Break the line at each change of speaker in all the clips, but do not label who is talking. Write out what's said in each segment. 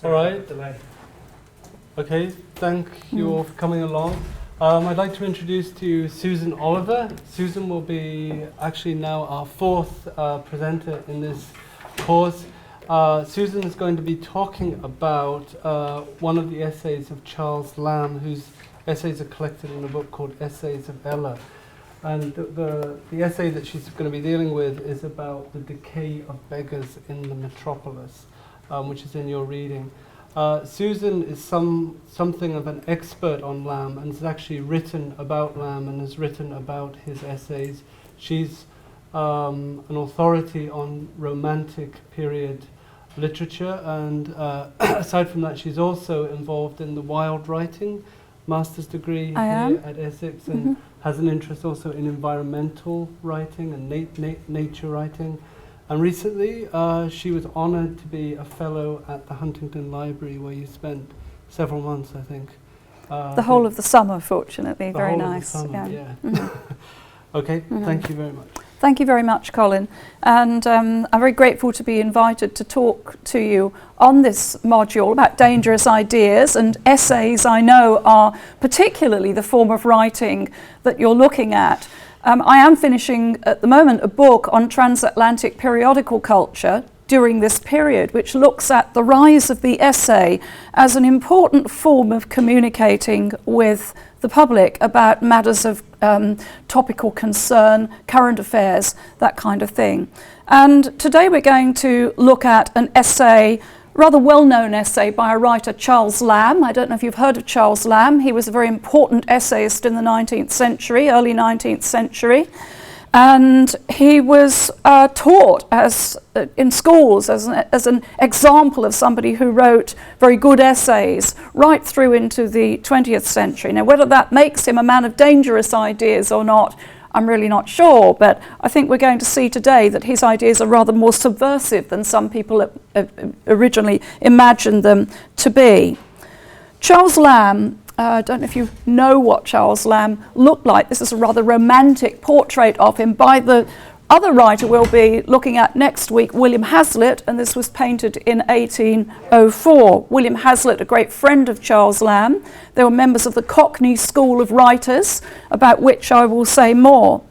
All right. Okay, thank you all for coming along. I'd like to introduce to you Susan Oliver. Susan will be actually now our fourth presenter in this course. Susan is going to be talking about one of the essays of Charles Lamb, whose essays are collected in a book called Essays of Ella. And the essay that she's going to be dealing with is about the decay of beggars in the Metropolis, which is in your reading. Susan is something of an expert on Lamb and has actually written about Lamb and has written about his essays. She's an authority on Romantic period literature, and aside from that, she's also involved in the wild writing master's degree here at Essex, and has an interest also in environmental writing and nature writing. And recently, she was honoured to be a fellow at the Huntington Library, where you spent several months, I think.
The whole of the summer, fortunately. Very nice.
The summer, yeah. Okay, thank you very much.
Thank you very much, Colin. And I'm very grateful to be invited to talk to you on this module about dangerous ideas, and essays, I know, are particularly the form of writing that you're looking at. I am finishing at the moment a book on transatlantic periodical culture during this period, which looks at the rise of the essay as an important form of communicating with the public about matters of topical concern, current affairs, that kind of thing. And today we're going to look at an essay, rather well-known essay by a writer, Charles Lamb. I don't know if you've heard of Charles Lamb. He was a very important essayist in the 19th century, early 19th century. And he was taught in schools as an example of somebody who wrote very good essays right through into the 20th century. Now, whether that makes him a man of dangerous ideas or not, I'm really not sure, but I think we're going to see today that his ideas are rather more subversive than some people originally imagined them to be. Charles Lamb, I don't know if you know what Charles Lamb looked like. This is a rather romantic portrait of him by the other writer we'll be looking at next week, William Hazlitt, and this was painted in 1804. William Hazlitt, a great friend of Charles Lamb. They were members of the Cockney School of Writers, about which I will say more.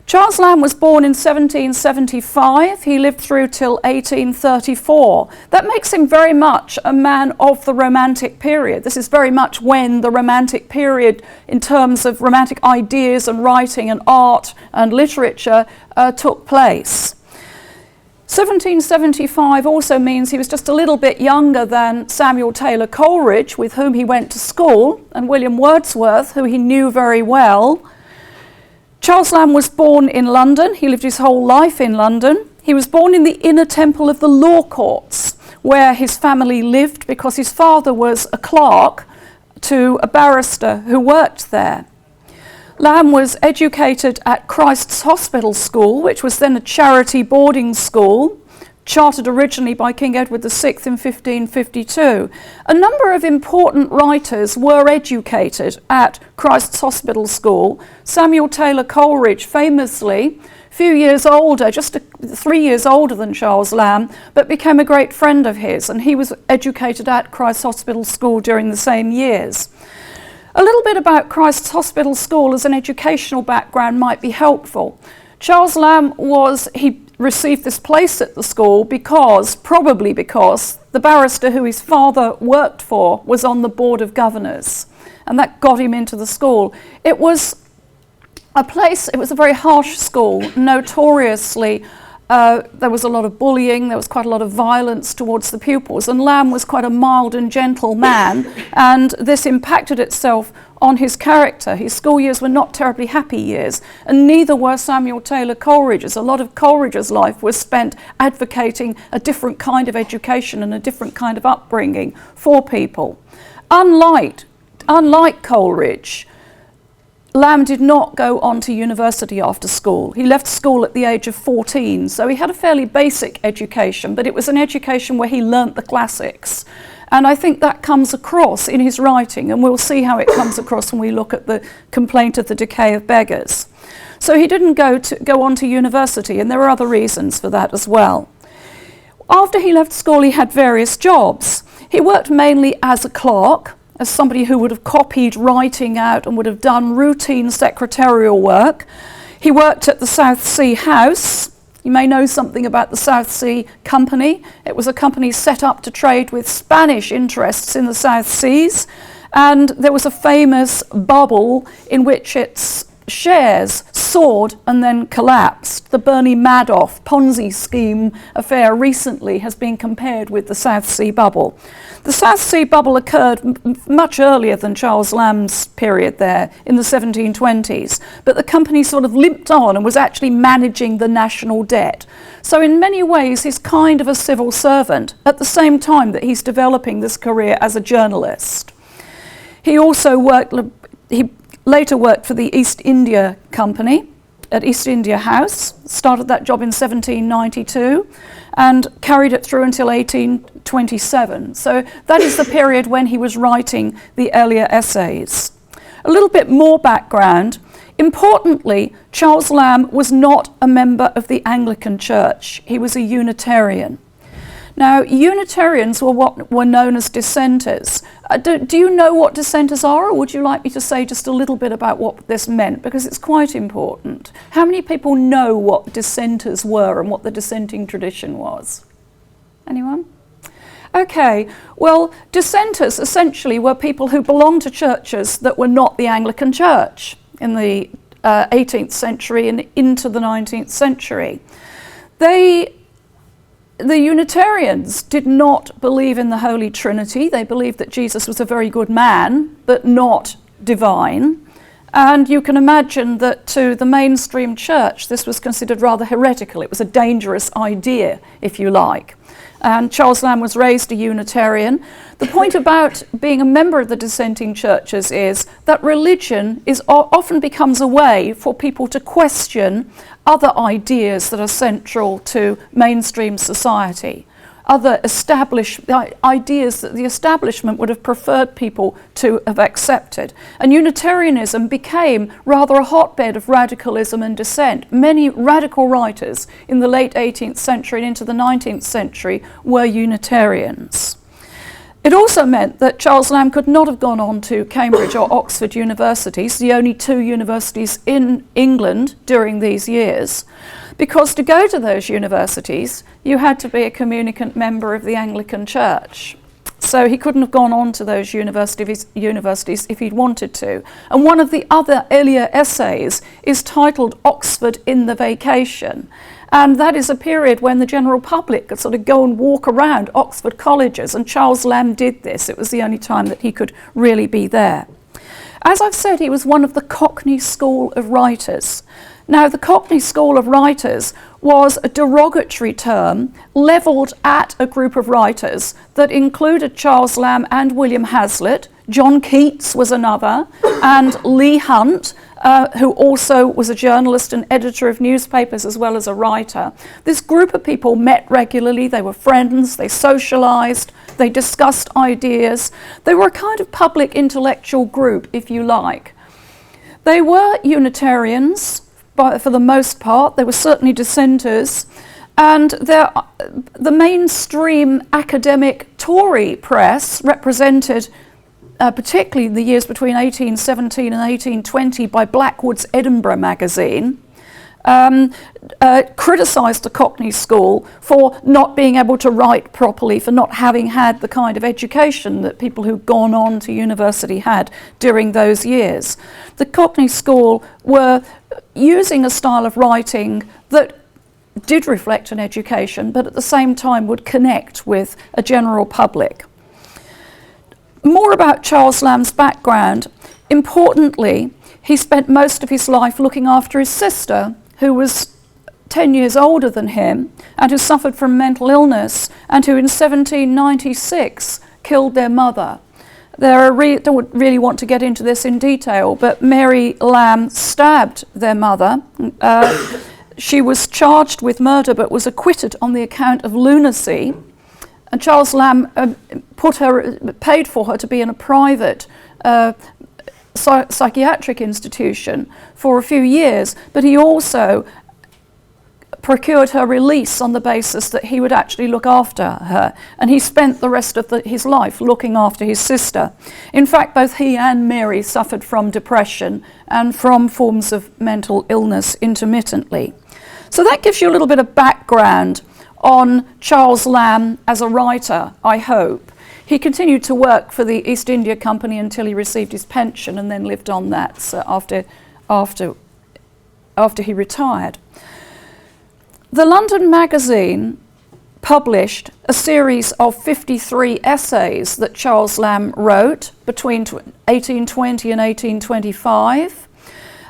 Charles Lamb was born in 1775. He lived through till 1834. That makes him very much a man of the Romantic period. This is very much when the Romantic period, in terms of romantic ideas and writing and art and literature, took place. 1775 also means he was just a little bit younger than Samuel Taylor Coleridge, with whom he went to school, and William Wordsworth, who he knew very well. Charles Lamb was born in London. He lived his whole life in London. He was born in the inner temple of the law courts, where his family lived because his father was a clerk to a barrister who worked there. Lamb was educated at Christ's Hospital School, which was then a charity boarding school, chartered originally by King Edward VI in 1552. A number of important writers were educated at Christ's Hospital School. Samuel Taylor Coleridge, famously, a few years older, just 3 years older than Charles Lamb, but became a great friend of his, and he was educated at Christ's Hospital School during the same years. A little bit about Christ's Hospital School as an educational background might be helpful. Charles Lamb he received this place at the school probably because the barrister who his father worked for was on the board of governors, and that got him into the school. It was a very harsh school, notoriously. There was a lot of bullying, there was quite a lot of violence towards the pupils, and Lamb was quite a mild and gentle man, and this impacted itself on his character. His school years were not terribly happy years, and neither were Samuel Taylor Coleridge's. A lot of Coleridge's life was spent advocating a different kind of education and a different kind of upbringing for people. Unlike Coleridge, Lamb did not go on to university after school. He left school at the age of 14, so he had a fairly basic education, but it was an education where he learnt the classics. And I think that comes across in his writing, and we'll see how it comes across when we look at the complaint of the Decay of Beggars. So he didn't go on to university, and there are other reasons for that as well. After he left school, he had various jobs. He worked mainly as a clerk, as somebody who would have copied writing out and would have done routine secretarial work. He worked at the South Sea House. You may know something about the South Sea Company. It was a company set up to trade with Spanish interests in the South Seas, and there was a famous bubble in which its shares soared and then collapsed. The Bernie Madoff Ponzi scheme affair recently has been compared with the South Sea bubble. The South Sea bubble occurred much earlier than Charles Lamb's period there in the 1720s, but the company sort of limped on and was actually managing the national debt. So in many ways he's kind of a civil servant at the same time that he's developing this career as a journalist. He also later worked for the East India Company at East India House, started that job in 1792 and carried it through until 1827. So that is the period when he was writing the earlier essays. A little bit more background. Importantly, Charles Lamb was not a member of the Anglican Church. He was a Unitarian. Now, Unitarians were what were known as dissenters. Do you know what dissenters are, or would you like me to say just a little bit about what this meant? Because it's quite important. How many people know what dissenters were and what the dissenting tradition was? Anyone? Okay, well, dissenters essentially were people who belonged to churches that were not the Anglican Church in the 18th century and into the 19th century. The Unitarians did not believe in the Holy Trinity. They believed that Jesus was a very good man, but not divine. And you can imagine that to the mainstream church, this was considered rather heretical. It was a dangerous idea, if you like. And Charles Lamb was raised a Unitarian. The point about being a member of the dissenting churches is that religion often becomes a way for people to question other ideas that are central to mainstream society, other ideas that the establishment would have preferred people to have accepted. And Unitarianism became rather a hotbed of radicalism and dissent. Many radical writers in the late 18th century and into the 19th century were Unitarians. It also meant that Charles Lamb could not have gone on to Cambridge or Oxford universities, the only two universities in England during these years, because to go to those universities, you had to be a communicant member of the Anglican Church. So he couldn't have gone on to those universities if he'd wanted to. And one of the other earlier essays is titled Oxford in the Vacation. And that is a period when the general public could sort of go and walk around Oxford colleges, and Charles Lamb did this. It was the only time that he could really be there. As I've said, he was one of the Cockney School of Writers. Now, the Cockney School of Writers was a derogatory term levelled at a group of writers that included Charles Lamb and William Hazlitt. John Keats was another, and Leigh Hunt, who also was a journalist and editor of newspapers as well as a writer. This group of people met regularly. They were friends, they socialised, they discussed ideas. They were a kind of public intellectual group, if you like. They were Unitarians, for the most part. They were certainly dissenters. And the mainstream academic Tory press, represented particularly in the years between 1817 and 1820 by Blackwood's Edinburgh magazine, criticised the Cockney School for not being able to write properly, for not having had the kind of education that people who'd gone on to university had during those years. The Cockney School were using a style of writing that did reflect an education, but at the same time would connect with a general public. More about Charles Lamb's background. Importantly, he spent most of his life looking after his sister, who was 10 years older than him and who suffered from mental illness, and who in 1796 killed their mother. Don't really want to get into this in detail, but Mary Lamb stabbed their mother. She was charged with murder but was acquitted on the account of lunacy. And Charles Lamb paid for her to be in a private psychiatric institution for a few years, but he also procured her release on the basis that he would actually look after her, and he spent the rest of his life looking after his sister. In fact, both he and Mary suffered from depression and from forms of mental illness intermittently. So that gives you a little bit of background on Charles Lamb as a writer, I hope. He continued to work for the East India Company until he received his pension, and then lived on that after he retired. The London Magazine published a series of 53 essays that Charles Lamb wrote between 1820 and 1825.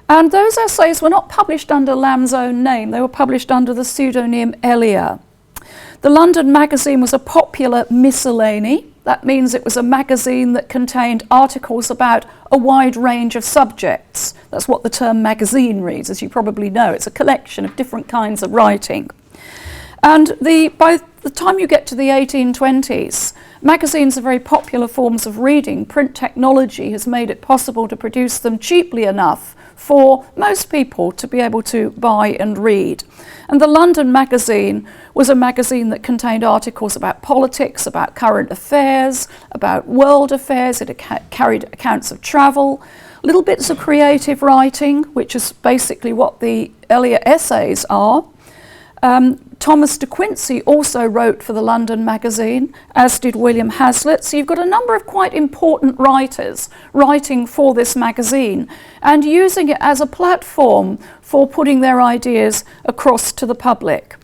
And those essays were not published under Lamb's own name, they were published under the pseudonym Elia. The London Magazine was a popular miscellany. That means it was a magazine that contained articles about a wide range of subjects. That's what the term magazine reads, as you probably know. It's a collection of different kinds of writing. And by the time you get to the 1820s, magazines are very popular forms of reading. Print technology has made it possible to produce them cheaply enough for most people to be able to buy and read. And the London Magazine was a magazine that contained articles about politics, about current affairs, about world affairs. It carried accounts of travel, little bits of creative writing, which is basically what the Elia essays are. Thomas de Quincey also wrote for the London Magazine, as did William Hazlitt. So you've got a number of quite important writers writing for this magazine and using it as a platform for putting their ideas across to the public.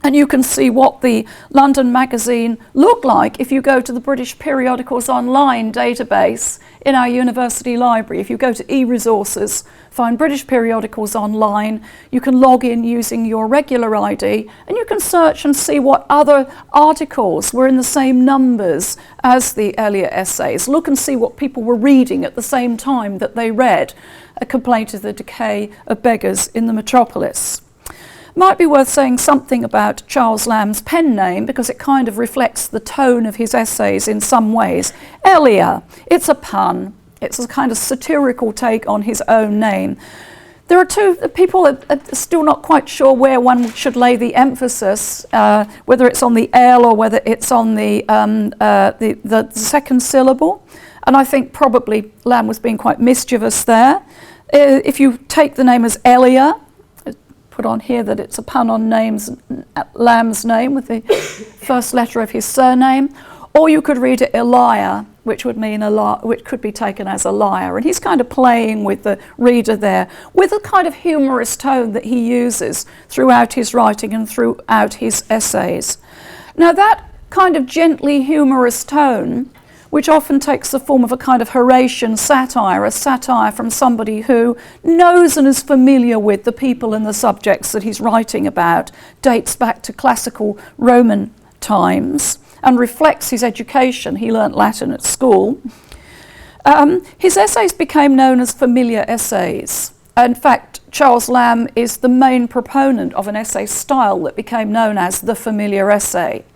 And you can see what the London Magazine looked like if you go to the British Periodicals Online database in our university library. If you go to e-resources, find British Periodicals Online, you can log in using your regular ID, and you can search and see what other articles were in the same numbers as the Elia essays. Look and see what people were reading at the same time that they read A Complaint of the Decay of Beggars in the Metropolis. Might be worth saying something about Charles Lamb's pen name, because it kind of reflects the tone of his essays in some ways. Elia, it's a pun. It's a kind of satirical take on his own name. There are two people are still not quite sure where one should lay the emphasis, whether it's on the L or whether it's on the second syllable. And I think probably Lamb was being quite mischievous there. If you take the name as Elia, put on here that it's a pun on Lamb's name with the first letter of his surname, or you could read it Elia, which would mean which could be taken as a liar. And he's kind of playing with the reader there, with a kind of humorous tone that he uses throughout his writing and throughout his essays. Now that kind of gently humorous tone, which often takes the form of a kind of Horatian satire, a satire from somebody who knows and is familiar with the people and the subjects that he's writing about, dates back to classical Roman times and reflects his education. He learnt Latin at school. His essays became known as familiar essays. In fact, Charles Lamb is the main proponent of an essay style that became known as the familiar essay.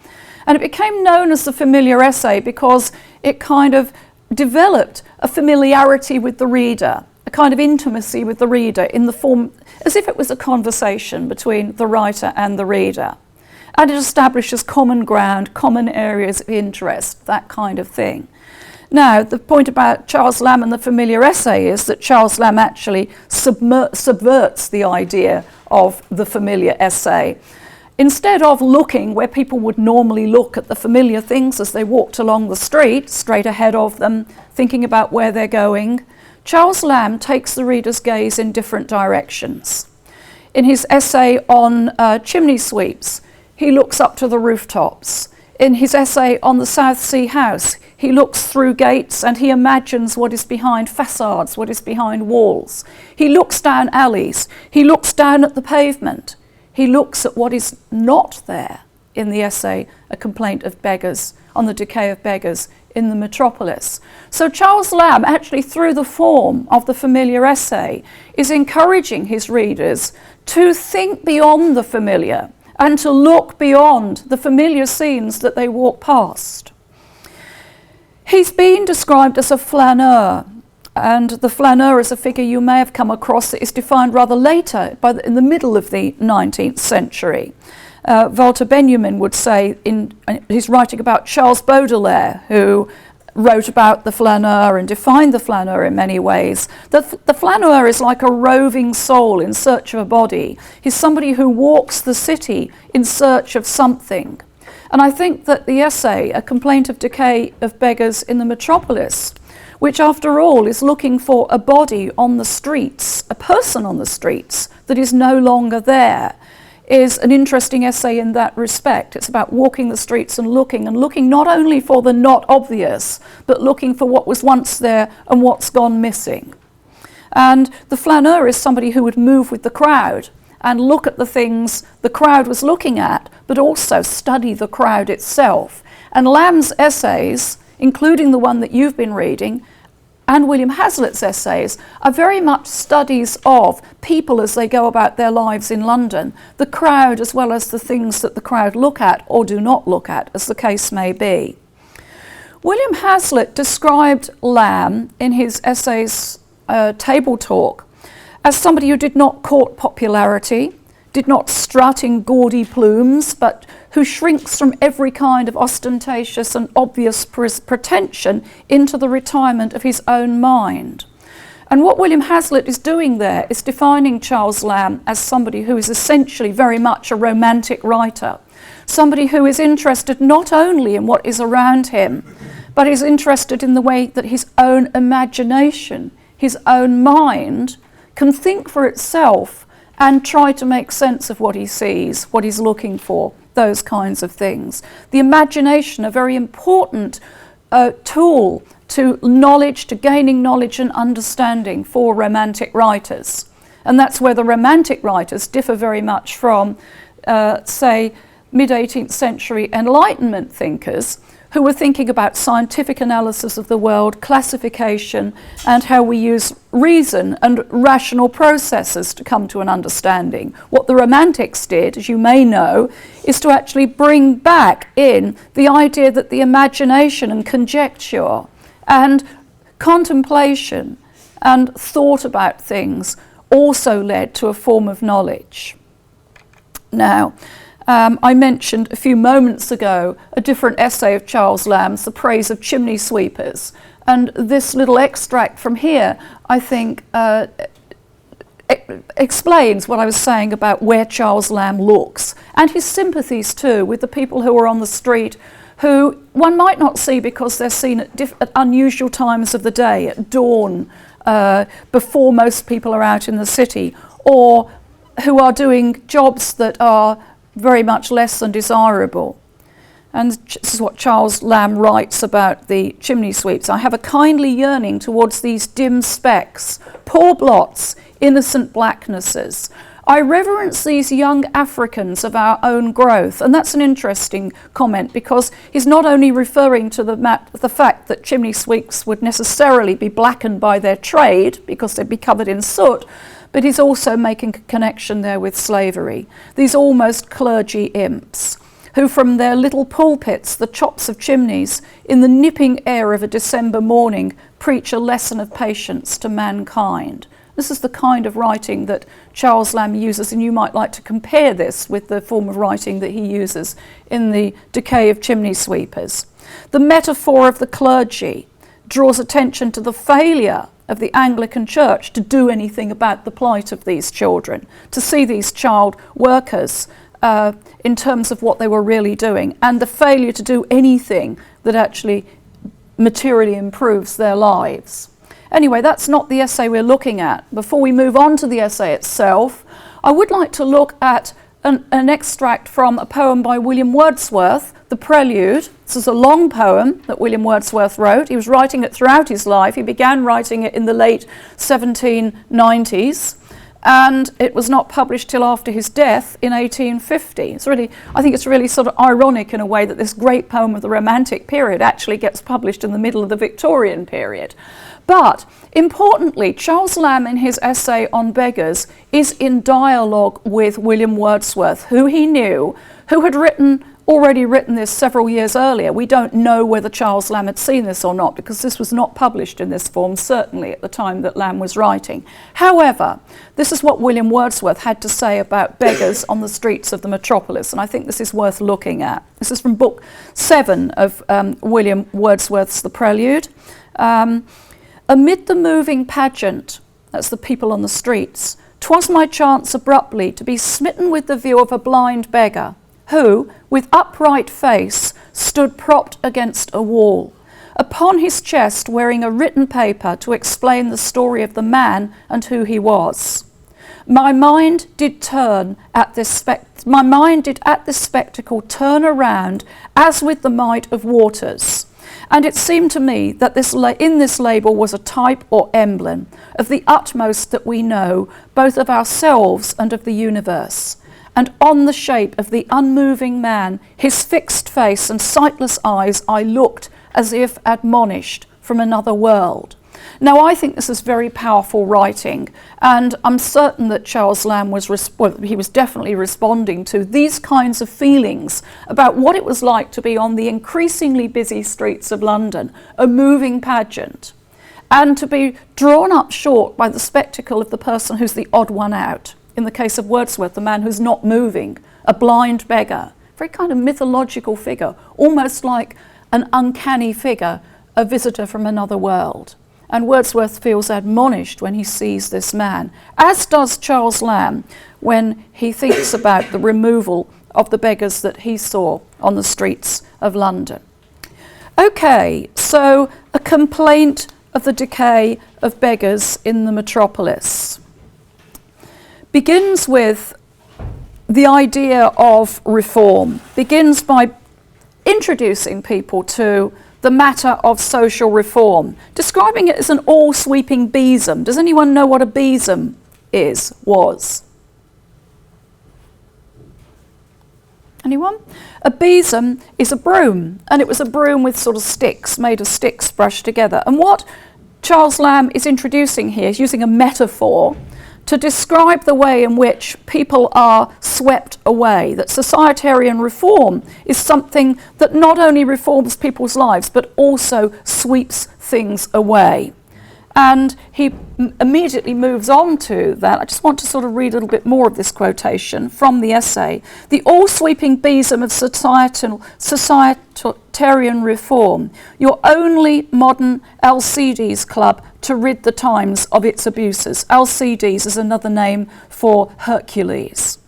And it became known as the familiar essay because it kind of developed a familiarity with the reader, a kind of intimacy with the reader in the form, as if it was a conversation between the writer and the reader. And it establishes common ground, common areas of interest, that kind of thing. Now, the point about Charles Lamb and the familiar essay is that Charles Lamb actually subverts the idea of the familiar essay. Instead of looking where people would normally look at the familiar things as they walked along the street, straight ahead of them, thinking about where they're going, Charles Lamb takes the reader's gaze in different directions. In his essay on chimney sweeps, he looks up to the rooftops. In his essay on the South Sea House, he looks through gates and he imagines what is behind facades, what is behind walls. He looks down alleys. He looks down at the pavement. He looks at what is not there in the essay, A Complaint of Beggars, on the Decay of Beggars in the Metropolis. So Charles Lamb, actually through the form of the familiar essay, is encouraging his readers to think beyond the familiar and to look beyond the familiar scenes that they walk past. He's been described as a flaneur, And the Flener is a figure you may have come across that is defined rather later, in the middle of the 19th century. Walter Benjamin would say, he's writing about Charles Baudelaire, who wrote about the Flener and defined the Flener in many ways. The Flener is like a roving soul in search of a body. He's somebody who walks the city in search of something. And I think that the essay, A Complaint of Decay of Beggars in the Metropolis, which after all is looking for a body on the streets, a person on the streets that is no longer there, is an interesting essay in that respect. It's about walking the streets and looking not only for the not obvious, but looking for what was once there and what's gone missing. And the Flener is somebody who would move with the crowd and look at the things the crowd was looking at, but also study the crowd itself. And Lamb's essays, including the one that you've been reading, and William Hazlitt's essays, are very much studies of people as they go about their lives in London, the crowd as well as the things that the crowd look at or do not look at, as the case may be. William Hazlitt described Lamb in his essays Table Talk as somebody who did not court popularity, did not strut in gaudy plumes, but who shrinks from every kind of ostentatious and obvious pretension into the retirement of his own mind. And what William Hazlitt is doing there is defining Charles Lamb as somebody who is essentially very much a romantic writer, somebody who is interested not only in what is around him, but is interested in the way that his own imagination, his own mind, can think for itself and try to make sense of what he sees, what he's looking for, those kinds of things. The imagination, a very important tool to knowledge, to gaining knowledge and understanding for romantic writers. And that's where the romantic writers differ very much from, say, mid-18th century Enlightenment thinkers who were thinking about scientific analysis of the world, classification, and how we use reason and rational processes to come to an understanding. What the Romantics did, as you may know, is to actually bring back in the idea that the imagination and conjecture and contemplation and thought about things also led to a form of knowledge. Now, I mentioned a few moments ago a different essay of Charles Lamb's, The Praise of Chimney Sweepers. And this little extract from here, I think, explains what I was saying about where Charles Lamb looks, and his sympathies too with the people who are on the street, who one might not see because they're seen at unusual times of the day, at dawn, before most people are out in the city, or who are doing jobs that are very much less than desirable. And this is what Charles Lamb writes about the chimney sweeps. I have a kindly yearning towards these dim specks, poor blots, innocent blacknesses. I reverence these young Africans of our own growth. And that's an interesting comment, because he's not only referring to the fact that chimney sweeps would necessarily be blackened by their trade because they'd be covered in soot, but he's also making a connection there with slavery. These almost clergy imps, who from their little pulpits, the chops of chimneys, in the nipping air of a December morning, preach a lesson of patience to mankind. This is the kind of writing that Charles Lamb uses, and you might like to compare this with the form of writing that he uses in the Decay of Chimney Sweepers. The metaphor of the clergy draws attention to the failure of the Anglican Church to do anything about the plight of these children, to see these child workers in terms of what they were really doing, and the failure to do anything that actually materially improves their lives. Anyway, that's not the essay we're looking at. Before we move on to the essay itself, I would like to look at an extract from a poem by William Wordsworth, The Prelude. This is a long poem that William Wordsworth wrote. He was writing it throughout his life. He began writing it in the late 1790s, and it was not published till after his death in 1850. I think it's really sort of ironic in a way that this great poem of the Romantic period actually gets published in the middle of the Victorian period. But importantly, Charles Lamb in his essay on Beggars is in dialogue with William Wordsworth, who he knew, who had written already written this several years earlier. We don't know whether Charles Lamb had seen this or not, because this was not published in this form, certainly at the time that Lamb was writing. However, this is what William Wordsworth had to say about beggars on the streets of the metropolis, and I think this is worth looking at. This is from book 7 of William Wordsworth's The Prelude. Amid the moving pageant, that's the people on the streets, 'twas my chance abruptly to be smitten with the view of a blind beggar, who, with upright face, stood propped against a wall, upon his chest wearing a written paper to explain the story of the man and who he was. My mind did at this spectacle turn around as with the might of waters. And it seemed to me that in this label was a type or emblem of the utmost that we know, both of ourselves and of the universe. And on the shape of the unmoving man, his fixed face and sightless eyes, I looked as if admonished from another world. Now, I think this is very powerful writing, and I'm certain that Charles Lamb was definitely responding to these kinds of feelings about what it was like to be on the increasingly busy streets of London, a moving pageant, and to be drawn up short by the spectacle of the person who's the odd one out. In the case of Wordsworth, the man who's not moving, a blind beggar, very kind of mythological figure, almost like an uncanny figure, a visitor from another world. And Wordsworth feels admonished when he sees this man, as does Charles Lamb when he thinks about the removal of the beggars that he saw on the streets of London. Okay, so a complaint of the decay of beggars in the metropolis begins with the idea of reform, begins by introducing people to the matter of social reform, describing it as an all-sweeping besom. Does anyone know what a besom was? Anyone? A besom is a broom, and it was a broom with sort of sticks, made of sticks brushed together. And what Charles Lamb is introducing here is using a metaphor to describe the way in which people are swept away, that societarian reform is something that not only reforms people's lives, but also sweeps things away. And he immediately moves on to that. I just want to sort of read a little bit more of this quotation from the essay. The all-sweeping besom of societarian reform, your only modern Alcides club to rid the times of its abuses. Alcides is another name for Hercules.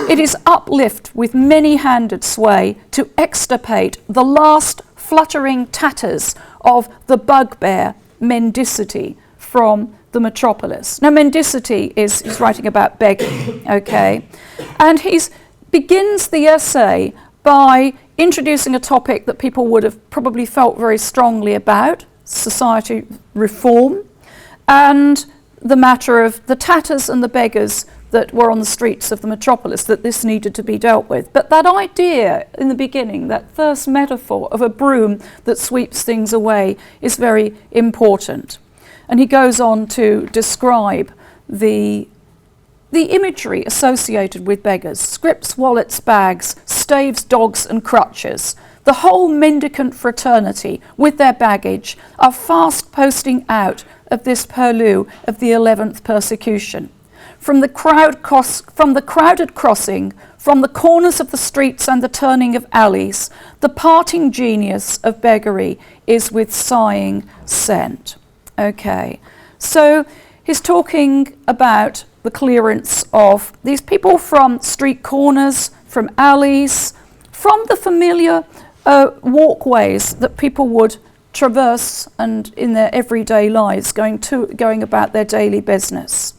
It is uplift with many-handed sway to extirpate the last fluttering tatters of the bugbear mendicity from the metropolis. Now, mendicity he's writing about begging, okay? And he begins the essay by introducing a topic that people would have probably felt very strongly about, society reform, and the matter of the tatters and the beggars that were on the streets of the metropolis, that this needed to be dealt with. But that idea in the beginning, that first metaphor of a broom that sweeps things away, is very important. And he goes on to describe the imagery associated with beggars: scrips, wallets, bags, staves, dogs and crutches. The whole mendicant fraternity, with their baggage, are fast posting out of this purlieu of the 11th persecution. From the crowded crossing, from the corners of the streets and the turning of alleys, the parting genius of beggary is with sighing sent. Okay, so he's talking about the clearance of these people from street corners, from alleys, from the familiar walkways that people would traverse and in their everyday lives, going about their daily business.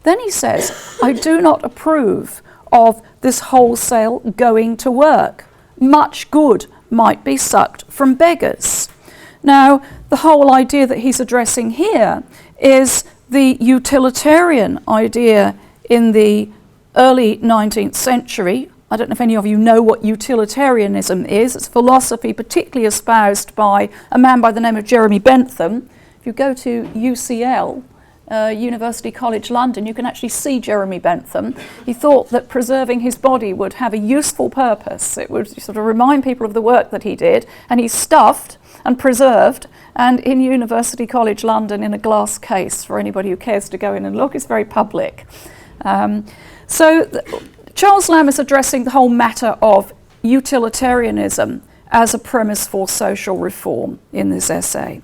Then he says, I do not approve of this wholesale going to work. Much good might be sucked from beggars. Now, the whole idea that he's addressing here is the utilitarian idea in the early 19th century. I don't know if any of you know what utilitarianism is. It's a philosophy particularly espoused by a man by the name of Jeremy Bentham. If you go to UCL, University College London. You can actually see Jeremy Bentham. He thought that preserving his body would have a useful purpose. It would sort of remind people of the work that he did, and he's stuffed and preserved and in University College London in a glass case for anybody who cares to go in and look. It's very public. Charles Lamb is addressing the whole matter of utilitarianism as a premise for social reform in this essay.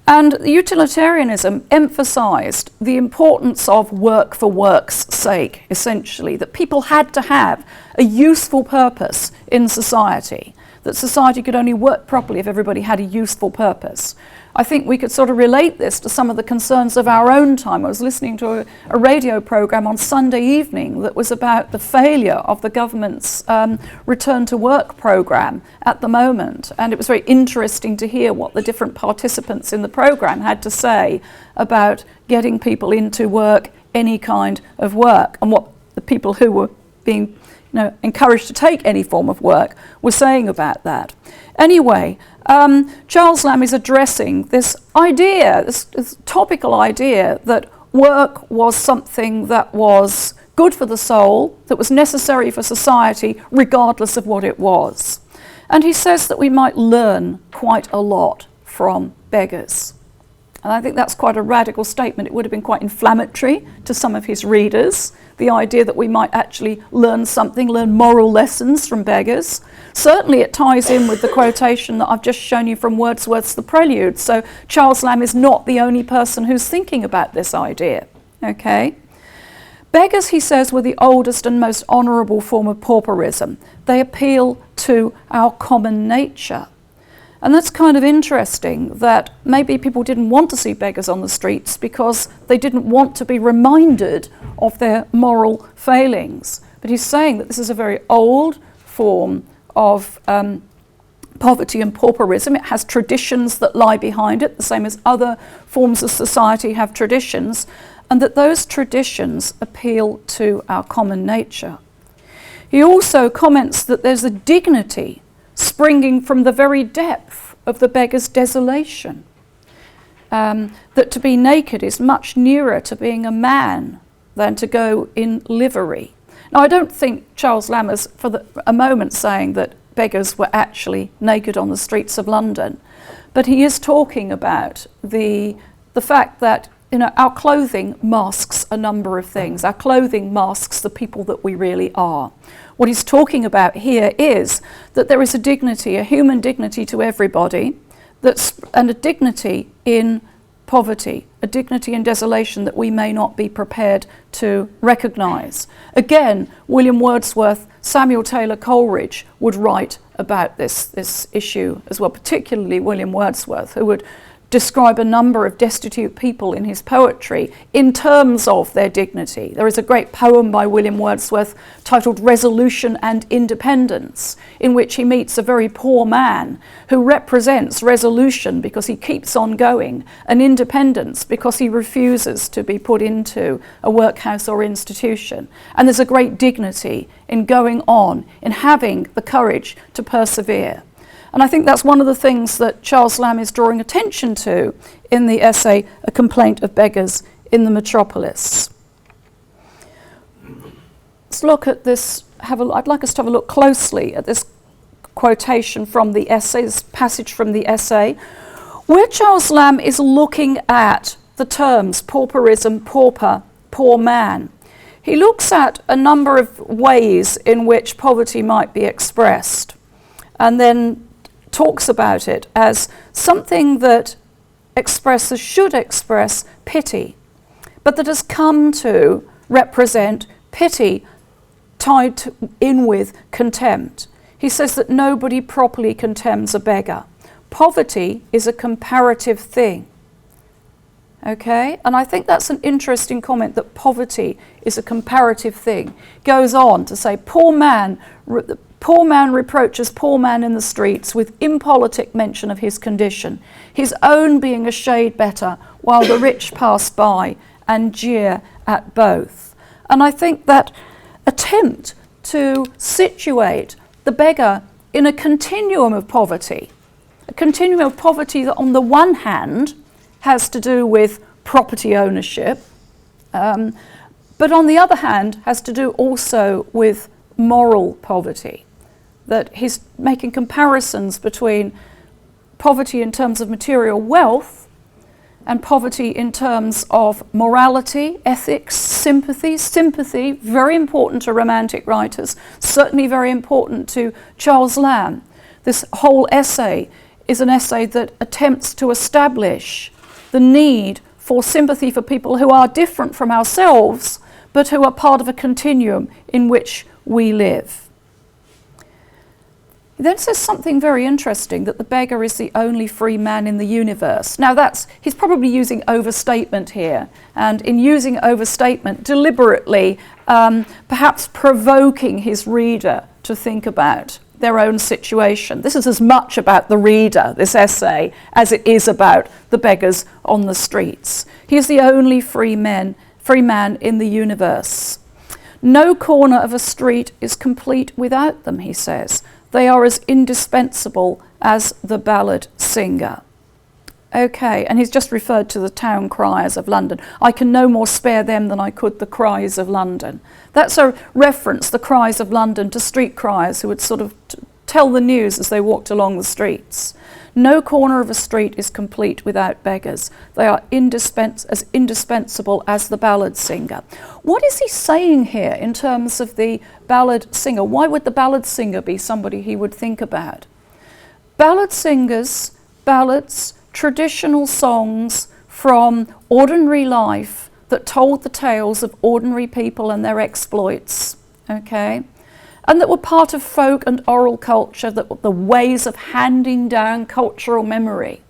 And utilitarianism emphasised the importance of work for work's sake, essentially, that people had to have a useful purpose in society, that society could only work properly if everybody had a useful purpose. I think we could sort of relate this to some of the concerns of our own time. I was listening to a radio programme on Sunday evening that was about the failure of the government's return to work programme at the moment, and it was very interesting to hear what the different participants in the programme had to say about getting people into work, any kind of work, and what the people who were being encouraged to take any form of work were saying about that. Anyway, Charles Lamb is addressing this idea, this topical idea that work was something that was good for the soul, that was necessary for society, regardless of what it was. And he says that we might learn quite a lot from beggars. And I think that's quite a radical statement. It would have been quite inflammatory to some of his readers, the idea that we might actually learn something, learn moral lessons from beggars. Certainly it ties in with the quotation that I've just shown you from Wordsworth's The Prelude. So Charles Lamb is not the only person who's thinking about this idea. Okay? Beggars, he says, were the oldest and most honourable form of pauperism. They appeal to our common nature. And that's kind of interesting that maybe people didn't want to see beggars on the streets because they didn't want to be reminded of their moral failings. But he's saying that this is a very old form of poverty and pauperism. It has traditions that lie behind it, the same as other forms of society have traditions, and that those traditions appeal to our common nature. He also comments that there's a dignity springing from the very depth of the beggar's desolation. That to be naked is much nearer to being a man than to go in livery. Now, I don't think Charles Lamb is for a moment saying that beggars were actually naked on the streets of London, but he is talking about the fact that our clothing masks a number of things. Our clothing masks the people that we really are. What he's talking about here is that there is a dignity, a human dignity to everybody, and a dignity in poverty, a dignity in desolation that we may not be prepared to recognise. Again, William Wordsworth, Samuel Taylor Coleridge would write about this issue as well, particularly William Wordsworth, who would describe a number of destitute people in his poetry in terms of their dignity. There is a great poem by William Wordsworth titled Resolution and Independence, in which he meets a very poor man who represents resolution because he keeps on going, and independence because he refuses to be put into a workhouse or institution. And there's a great dignity in going on, in having the courage to persevere. And I think that's one of the things that Charles Lamb is drawing attention to in the essay, A Complaint of Beggars in the Metropolis. Let's look at this, I'd like us to have a look closely at this quotation from the essay, this passage from the essay, where Charles Lamb is looking at the terms pauperism, pauper, poor man. He looks at a number of ways in which poverty might be expressed, and then talks about it as something that should express pity, but that has come to represent pity tied in with contempt. He says that nobody properly contemns a beggar. Poverty is a comparative thing. Okay? And I think that's an interesting comment, that poverty is a comparative thing. Goes on to say, poor man reproaches poor man in the streets with impolitic mention of his condition, his own being a shade better, while the rich pass by and jeer at both. And I think that attempt to situate the beggar in a continuum of poverty, a continuum of poverty that on the one hand has to do with property ownership, but on the other hand has to do also with moral poverty, that he's making comparisons between poverty in terms of material wealth and poverty in terms of morality, ethics, sympathy. Sympathy, very important to Romantic writers, certainly very important to Charles Lamb. This whole essay is an essay that attempts to establish the need for sympathy for people who are different from ourselves, but who are part of a continuum in which we live. He then says something very interesting, that the beggar is the only free man in the universe. Now he's probably using overstatement here, and in using overstatement deliberately, perhaps provoking his reader to think about their own situation. This is as much about the reader, this essay, as it is about the beggars on the streets. He is the only free man in the universe. No corner of a street is complete without them, he says. They are as indispensable as the ballad singer. Okay, and he's just referred to the town criers of London. I can no more spare them than I could the cries of London. That's a reference, the cries of London, to street criers who would sort of tell the news as they walked along the streets. No corner of a street is complete without beggars. They are as indispensable as the ballad singer. What is he saying here in terms of the ballad singer? Why would the ballad singer be somebody he would think about? Ballad singers, ballads, traditional songs from ordinary life that told the tales of ordinary people and their exploits, okay? And that were part of folk and oral culture, that were the ways of handing down cultural memory.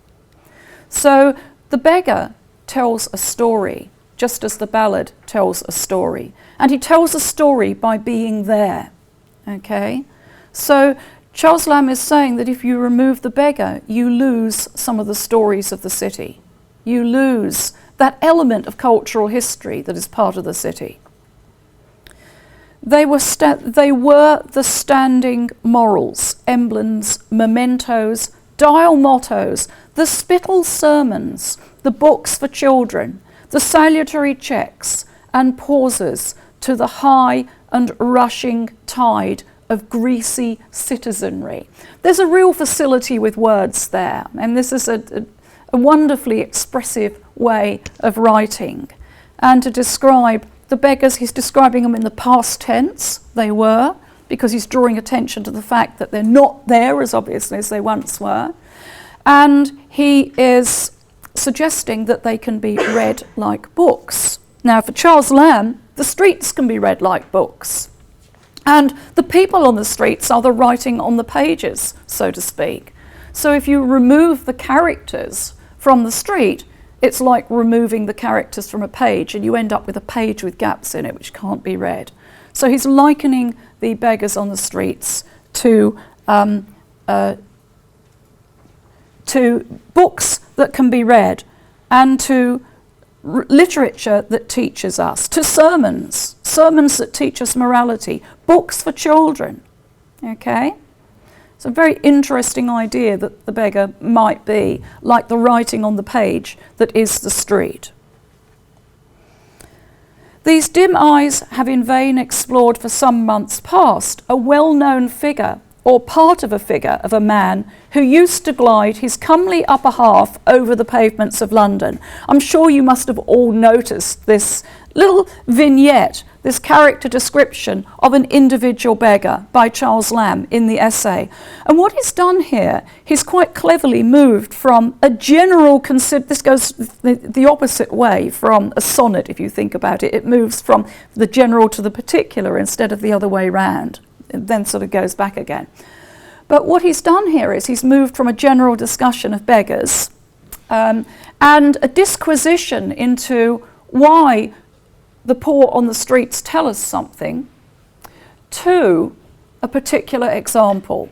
So the beggar tells a story, just as the ballad tells a story. And he tells a story by being there, okay? So Charles Lamb is saying that if you remove the beggar, you lose some of the stories of the city. You lose that element of cultural history that is part of the city. They were the standing morals, emblems, mementos, dial mottos, the spittle sermons, the books for children, the salutary checks and pauses to the high and rushing tide of greasy citizenry. There's a real facility with words there, and this is a wonderfully expressive way of writing. And to describe the beggars, he's describing them in the past tense, they were, because he's drawing attention to the fact that they're not there as obviously as they once were. And he is suggesting that they can be read like books. Now, for Charles Lamb, the streets can be read like books. And the people on the streets are the writing on the pages, so to speak. So if you remove the characters from the street, it's like removing the characters from a page, and you end up with a page with gaps in it which can't be read. So he's likening the beggars on the streets to books that can be read, and to literature that teaches us, to sermons that teach us morality, books for children. Okay? It's a very interesting idea that the beggar might be like the writing on the page that is the street. These dim eyes have in vain explored for some months past a well-known figure, or part of a figure of a man who used to glide his comely upper half over the pavements of London. I'm sure you must have all noticed this little vignette, this character description of an individual beggar by Charles Lamb in the essay. And what he's done here, he's quite cleverly moved from a general this goes the opposite way from a sonnet, if you think about it. It moves from the general to the particular instead of the other way round. It then sort of goes back again. But what he's done here is he's moved from a general discussion of beggars and a disquisition into why the poor on the streets tell us something, to a particular example.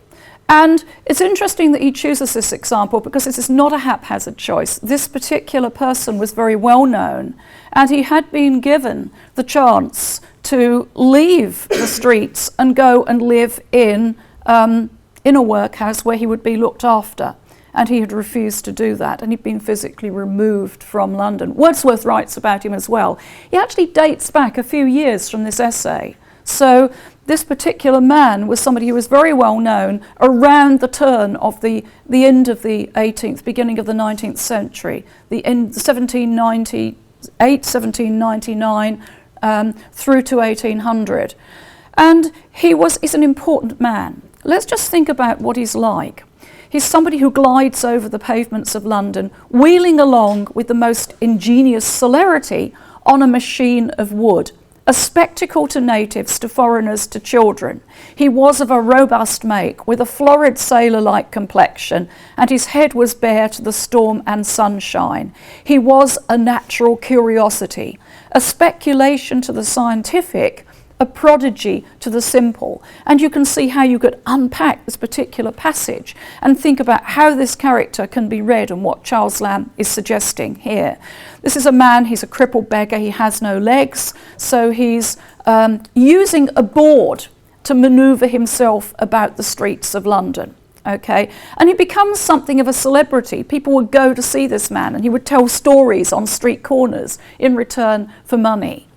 And it's interesting that he chooses this example because this is not a haphazard choice. This particular person was very well known, and he had been given the chance to leave the streets and go and live in a workhouse where he would be looked after. and he had refused to do that, and he'd been physically removed from London. Wordsworth writes about him as well. He actually dates back a few years from this essay. So this particular man was somebody who was very well known around the turn of the end of the 18th, beginning of the 19th century, the end 1798, 1799, through to 1800. And he's an important man. Let's just think about what he's like. He's somebody who glides over the pavements of London, wheeling along with the most ingenious celerity on a machine of wood, a spectacle to natives, to foreigners, to children. He was of a robust make, with a florid sailor-like complexion, and his head was bare to the storm and sunshine. He was a natural curiosity, a speculation to the scientific, a prodigy to the simple. And you can see how you could unpack this particular passage and think about how this character can be read and what Charles Lamb is suggesting here. This is a man, he's a crippled beggar, he has no legs, so he's using a board to manoeuvre himself about the streets of London. Okay, and he becomes something of a celebrity. People would go to see this man, and he would tell stories on street corners in return for money.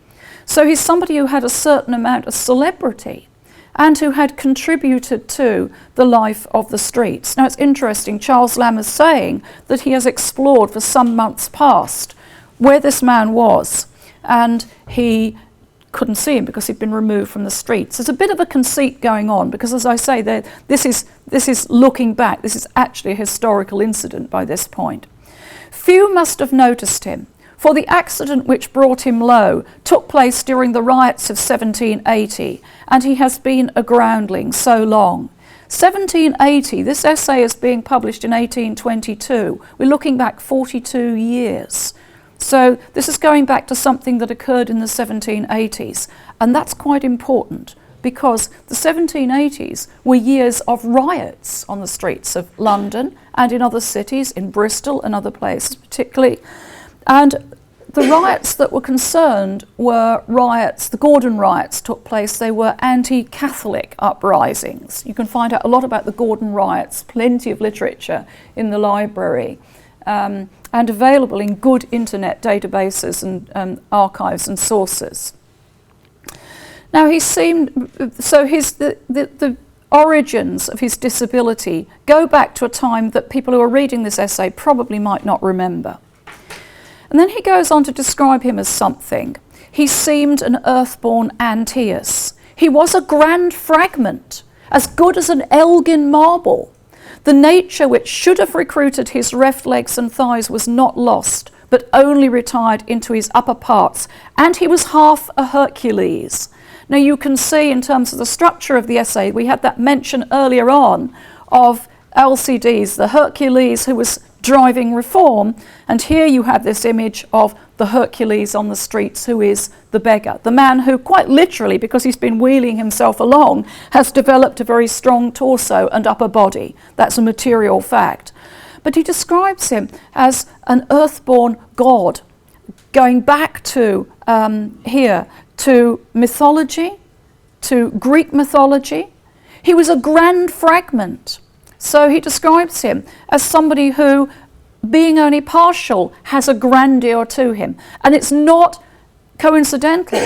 So he's somebody who had a certain amount of celebrity and who had contributed to the life of the streets. Now it's interesting, Charles Lamb is saying that he has explored for some months past where this man was, and he couldn't see him because he'd been removed from the streets. There's a bit of a conceit going on because, as I say, this is looking back. This is actually a historical incident by this point. Few must have noticed him, for the accident which brought him low took place during the riots of 1780, and he has been a groundling so long. 1780, this essay is being published in 1822. We're looking back 42 years. So this is going back to something that occurred in the 1780s, and that's quite important because the 1780s were years of riots on the streets of London and in other cities, in Bristol and other places particularly. And the riots that were concerned were riots, the Gordon riots took place, they were anti-Catholic uprisings. You can find out a lot about the Gordon riots, plenty of literature in the library, and available in good internet databases and archives and sources. Now the origins of his disability go back to a time that people who are reading this essay probably might not remember. And then he goes on to describe him as something. He seemed an earthborn Antaeus. He was a grand fragment, as good as an Elgin marble. The nature which should have recruited his reft legs and thighs was not lost, but only retired into his upper parts, and he was half a Hercules. Now you can see in terms of the structure of the essay, we had that mention earlier on of LCDs, the Hercules who was driving reform, and here you have this image of the Hercules on the streets who is the beggar, the man who quite literally, because he's been wheeling himself along, has developed a very strong torso and upper body. That's a material fact. But he describes him as an earthborn god, going back to here to mythology, to Greek mythology. He was a grand fragment. So he describes him as somebody who, being only partial, has a grandeur to him. And it's not coincidental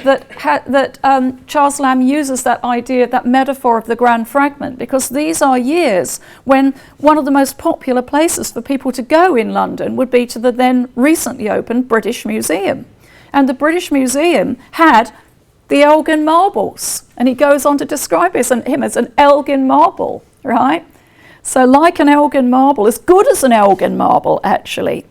that Charles Lamb uses that idea, that metaphor of the Grand Fragment, because these are years when one of the most popular places for people to go in London would be to the then recently opened British Museum. And the British Museum had the Elgin marbles. And he goes on to describe him as an Elgin marble, right? So like an Elgin marble, as good as an Elgin marble actually.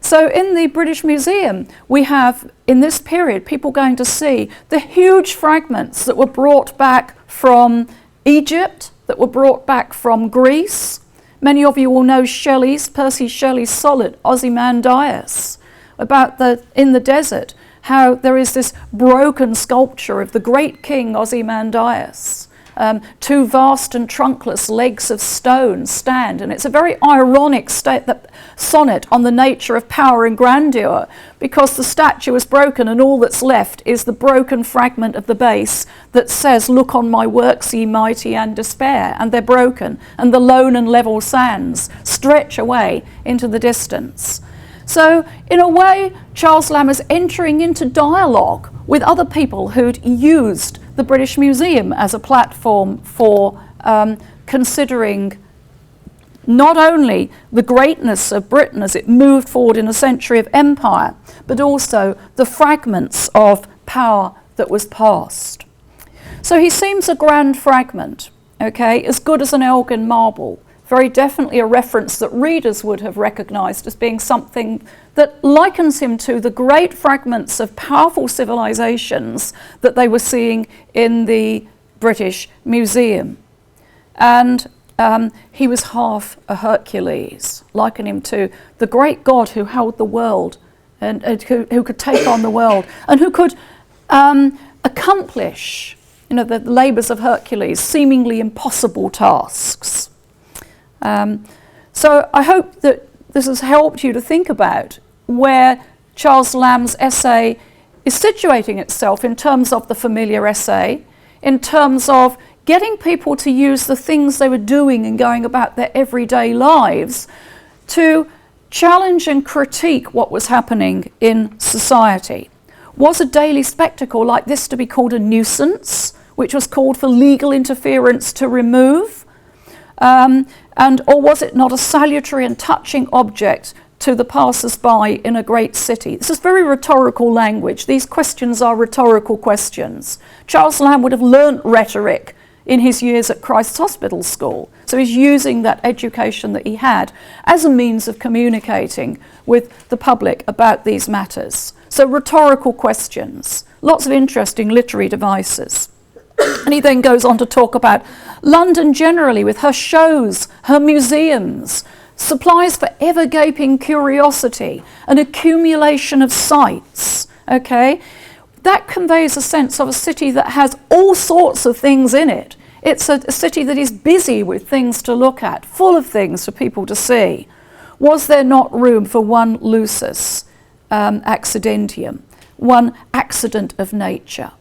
So in the British Museum, we have, in this period, people going to see the huge fragments that were brought back from Egypt, that were brought back from Greece. Many of you will know Percy Shelley's sonnet, Ozymandias, about in the desert, how there is this broken sculpture of the great king Ozymandias. two vast and trunkless legs of stone stand. And it's a very ironic sonnet on the nature of power and grandeur, because the statue is broken and all that's left is the broken fragment of the base that says, "Look on my works, ye mighty, and despair." And they're broken, and the lone and level sands stretch away into the distance. So in a way, Charles Lamb is entering into dialogue with other people who'd used the British Museum as a platform for considering not only the greatness of Britain as it moved forward in a century of empire, but also the fragments of power that was past. So he seems a grand fragment, okay, as good as an Elgin marble. Very definitely a reference that readers would have recognised as being something that likens him to the great fragments of powerful civilizations that they were seeing in the British Museum. And he was half a Hercules, liken him to the great god who held the world and who could take on the world and who could accomplish, the labours of Hercules, seemingly impossible tasks. So I hope that this has helped you to think about where Charles Lamb's essay is situating itself in terms of the familiar essay, in terms of getting people to use the things they were doing and going about their everyday lives to challenge and critique what was happening in society. Was a daily spectacle like this to be called a nuisance, which was called for legal interference to remove? Or was it not a salutary and touching object to the passers-by in a great city? This is very rhetorical language. These questions are rhetorical questions. Charles Lamb would have learnt rhetoric in his years at Christ's Hospital School. So he's using that education that he had as a means of communicating with the public about these matters. So rhetorical questions, lots of interesting literary devices. And he then goes on to talk about London generally, with her shows, her museums, supplies for ever-gaping curiosity, an accumulation of sights, okay? That conveys a sense of a city that has all sorts of things in it. It's a city that is busy with things to look at, full of things for people to see. Was there not room for one lusus accidentium, one accident of nature?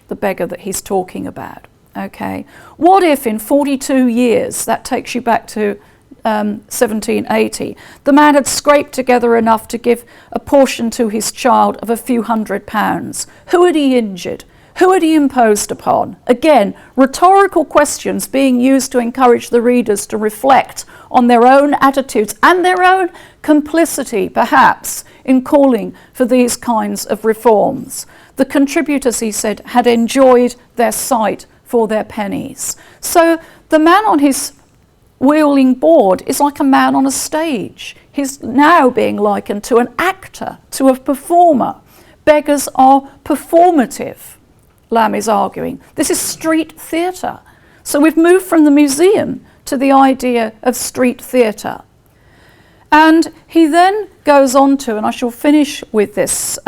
The beggar that he's talking about, okay? What if in 42 years, that takes you back to 1780, the man had scraped together enough to give a portion to his child of a few £100s? Who had he injured? Who had he imposed upon? Again, rhetorical questions being used to encourage the readers to reflect on their own attitudes and their own complicity, perhaps, in calling for these kinds of reforms. The contributors, he said, had enjoyed their sight for their pennies. So the man on his wheeling board is like a man on a stage. He's now being likened to an actor, to a performer. Beggars are performative, Lamb is arguing. This is street theatre. So we've moved from the museum to the idea of street theatre. And he then goes on to, and I shall finish with this,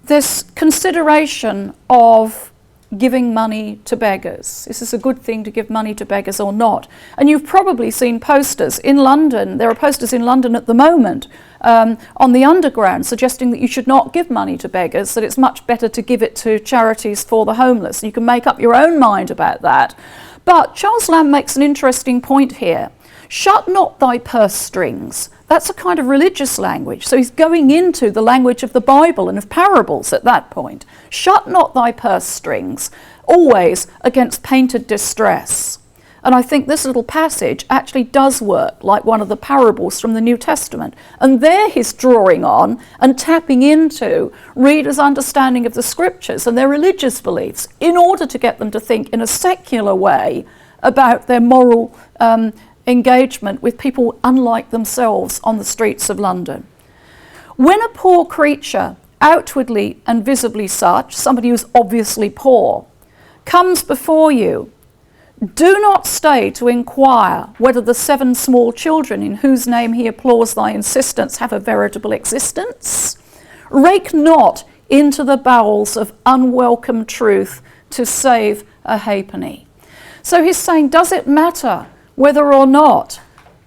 this consideration of giving money to beggars. Is this a good thing to give money to beggars or not? And you've probably seen posters in London. There are posters in London at the moment on the Underground suggesting that you should not give money to beggars, that it's much better to give it to charities for the homeless. You can make up your own mind about that. But Charles Lamb makes an interesting point here. Shut not thy purse strings. That's a kind of religious language. So he's going into the language of the Bible and of parables at that point. Shut not thy purse strings, always against painted distress. And I think this little passage actually does work like one of the parables from the New Testament. And there he's drawing on and tapping into readers' understanding of the scriptures and their religious beliefs in order to get them to think in a secular way about their moral engagement with people unlike themselves on the streets of London. When a poor creature, outwardly and visibly such, somebody who's obviously poor, comes before you, do not stay to inquire whether the 7 small children in whose name he applauds thy insistence have a veritable existence. Rake not into the bowels of unwelcome truth to save a halfpenny. So he's saying, does it matter whether or not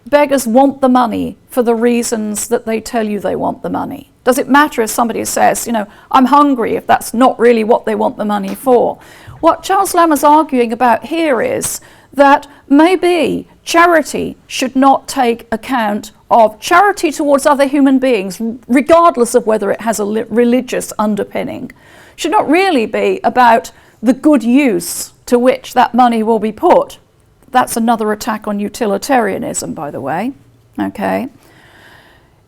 beggars want the money for the reasons that they tell you they want the money? Does it matter if somebody says, you know, I'm hungry, if that's not really what they want the money for? What Charles Lamb is arguing about here is that maybe charity should not take account of charity towards other human beings, regardless of whether it has a religious underpinning, should not really be about the good use to which that money will be put. That's another attack on utilitarianism, by the way. Okay.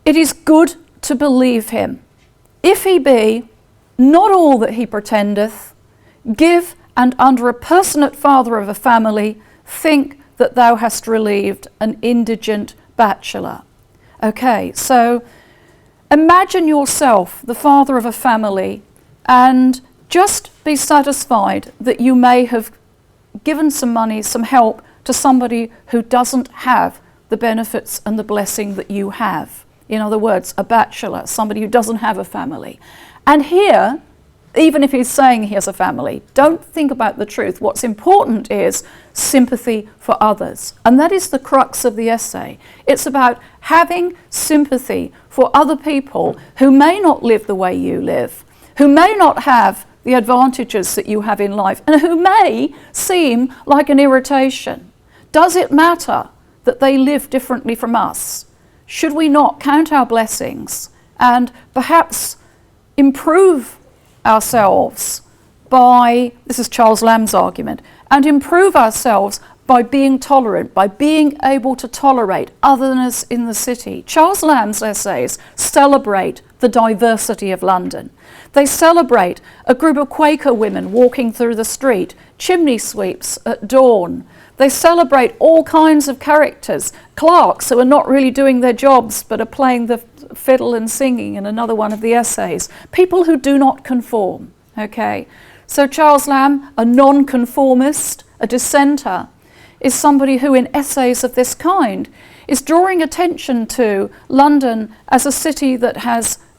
It is good to believe him. If he be not all that he pretendeth, give, and under a personate father of a family, think that thou hast relieved an indigent bachelor. Okay, so imagine yourself the father of a family and just be satisfied that you may have given some money, some help to somebody who doesn't have the benefits and the blessing that you have. In other words, a bachelor, somebody who doesn't have a family. And here, even if he's saying he has a family, don't think about the truth. What's important is sympathy for others. And that is the crux of the essay. It's about having sympathy for other people who may not live the way you live, who may not have the advantages that you have in life, and who may seem like an irritation. Does it matter that they live differently from us? Should we not count our blessings and perhaps improve ourselves by, this is Charles Lamb's argument, and improve ourselves by being tolerant, by being able to tolerate otherness in the city? Charles Lamb's essays celebrate the diversity of London. They celebrate a group of Quaker women walking through the street, chimney sweeps at dawn. They celebrate all kinds of characters, clerks who are not really doing their jobs but are playing the fiddle and singing in another one of the essays. People who do not conform, okay? So Charles Lamb, a non-conformist, a dissenter, is somebody who in essays of this kind is drawing attention to London as a city that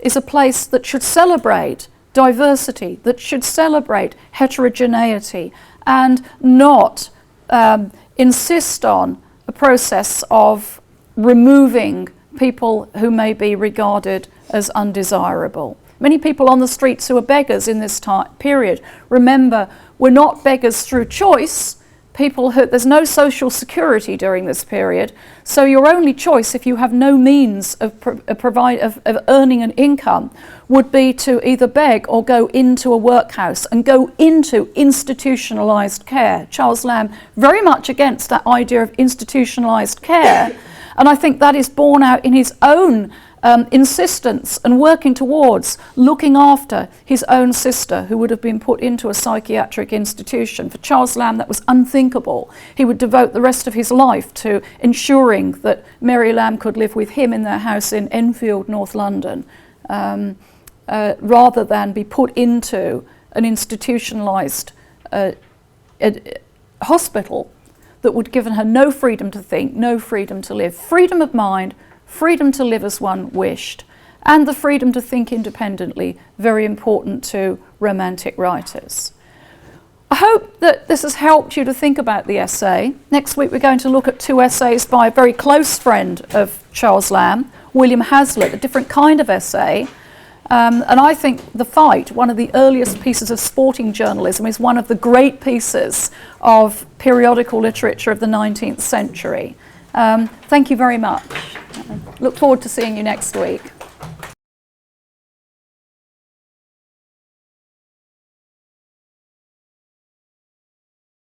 is a place that should celebrate diversity, that should celebrate heterogeneity, and not insist on a process of removing people who may be regarded as undesirable. Many people on the streets who are beggars in this period, remember, were not beggars through choice. People who, there's no social security during this period, so your only choice, if you have no means of earning an income, would be to either beg or go into a workhouse and go into institutionalised care. Charles Lamb very much against that idea of institutionalised care, and I think that is borne out in his own insistence and working towards looking after his own sister, who would have been put into a psychiatric institution. For Charles Lamb, that was unthinkable. He would devote the rest of his life to ensuring that Mary Lamb could live with him in their house in Enfield, North London, rather than be put into an institutionalised hospital that would give her no freedom to think, no freedom to live. Freedom of mind, freedom to live as one wished, and the freedom to think independently, very important to Romantic writers. I hope that this has helped you to think about the essay. Next week we're going to look at two essays by a very close friend of Charles Lamb, William Hazlitt, a different kind of essay. And I think The Fight, one of the earliest pieces of sporting journalism, is one of the great pieces of periodical literature of the 19th century. Thank you very much. Look forward to seeing you next week.